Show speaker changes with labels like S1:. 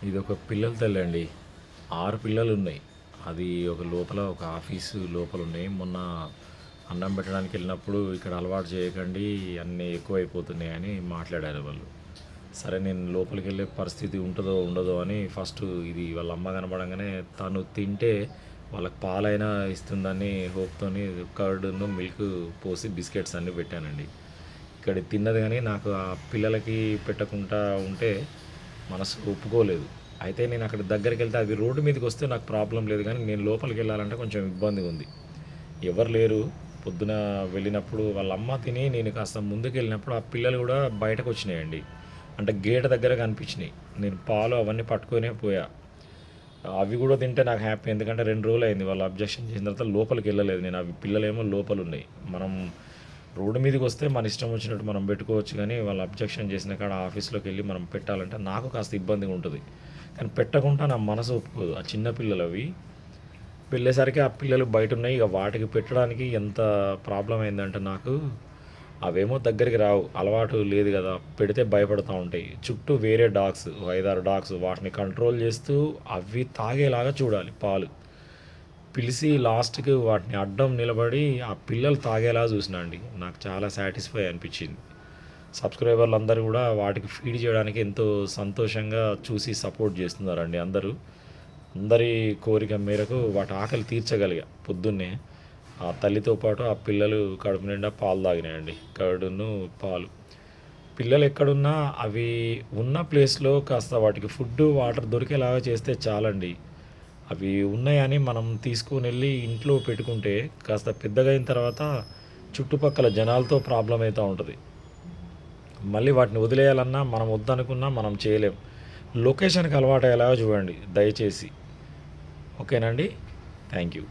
S1: ఇది ఒక పిల్లల తల్లి అండి. 6 పిల్లలున్నాయి. అది ఒక లోపల ఒక ఆఫీసు లోపలున్నాయి. మొన్న అన్నం పెట్టడానికెళ్ళినప్పుడు ఇక్కడ అలవాటు చేయకండి అన్నీ ఎక్కువైపోతున్నాయని మాట్లాడారు వాళ్ళు. సరే నేను లోపలికెళ్ళే పరిస్థితి ఉంటదో, ఉండదో అని ఫస్టు ఇది వాళ్ళ అమ్మ కనపడంగానే తను తింటే వాళ్ళకి పాలైనా ఇస్తుందని హోప్‌తోని కర్డును, మిల్క్ పోసి బిస్కెట్స్ అన్నీ పెట్టానండి. ఇక్కడ తిన్నది గానీ నాకు ఆ పిల్లలకి పెట్టకుండా ఉంటే మనసు ఒప్పుకోలేదు. అయితే నేను అక్కడ దగ్గరికెళ్తే అది రోడ్డు మీదకొస్తే నాకు ప్రాబ్లమ్ లేదు గానీ, నేను లోపలికెళ్ళాలంటే కొంచెం ఇబ్బందిగుంది. ఎవరు లేరు. పొద్దున వెళ్ళినప్పుడు వాళ్ళ అమ్మ తిని నేను కాస్త ముందుకెళ్ళినప్పుడు ఆ పిల్లలు గూడా బయటకొచ్చినాయండి. అంటే గేట్ దగ్గర కనిపించినాయి. నేను పాలు అవన్నీ పట్టుకొనే పోయా. అవి గూడా తింటే నాకు హ్యాపీ. ఎందుకంటే 2 రోజులయింది వాళ్ళు అబ్జెక్షన్ చేసిన తర్వాత లోపలికెళ్ళలేదు నేను. అవి పిల్లలేమో లోపలున్నాయి. మనం రోడ్డు మీదకొస్తే మన ఇష్టం వచ్చినట్టు మనం పెట్టుకోవచ్చు గానీ, వాళ్ళు అబ్జెక్షన్ చేసిన కాడ ఆఫీస్‌లోకెళ్ళి మనం పెట్టాలంటే నాకు కాస్త ఇబ్బందిగా ఉంటది. కానీ పెట్టకుండా నా మనసు ఒప్పుకోదు. ఆ చిన్న పిల్లలవి. వెళ్ళేసరికి ఆ పిల్లలు బయటున్నాయి. ఇక వాటికి పెట్టడానికి ఎంత ప్రాబ్లమ్ అయిందంటే నాకు, అవేమో దగ్గరికి రావు. అలవాటు లేదు గదా! పెడితే భయపడతా ఉంటాయి. చుట్టూ వేరే డాగ్స్, ఓ 5, 6 డాగ్స్ వాటిని కంట్రోల్ చేస్తూ అవి తాగేలాగా చూడాలి పాలు. పిలిసి లాస్ట్‌కి వాటిని అడ్డం నిలబడి ఆ పిల్లలు తాగేలా చూసినా అండి. నాకు చాలా సాటిస్ఫై అనిపించింది. సబ్‌స్క్రైబర్‌లందరూ గూడా వాటికి ఫీడ్ చేయడానికి ఎంతో సంతోషంగా చూసి సపోర్ట్ చేస్తున్నారండి అందరూ. అందరి కోరిక మేరకు వాటి ఆకలి తీర్చగలిగా పొద్దున్నే. ఆ తల్లితో పాటు ఆ పిల్లలు కడుపు నిండా పాలు తాగినాయండి. కర్డును, పాలు. పిల్లలు ఎక్కడున్నా అవి ఉన్న ప్లేస్‌లో కాస్త వాటికి ఫుడ్డు, వాటర్ దొరికేలాగా చేస్తే చాలండి. అవి ఉన్నాయని మనం తీసుకొనెళ్ళి ఇంట్లో పెట్టుకుంటే కాస్త పెద్దగయిన తర్వాత చుట్టుపక్కల జనాలతో ప్రాబ్లమ్ అయితా ఉంటది. మళ్ళీ వాటిని వదిలేయాలన్నా మనం వద్దనుకున్నా మనం చేయలేం. లొకేషన్‌కి అలవాటయ్యేలాగా చూడండి దయచేసి. ఓకేనా అండి? Thank you.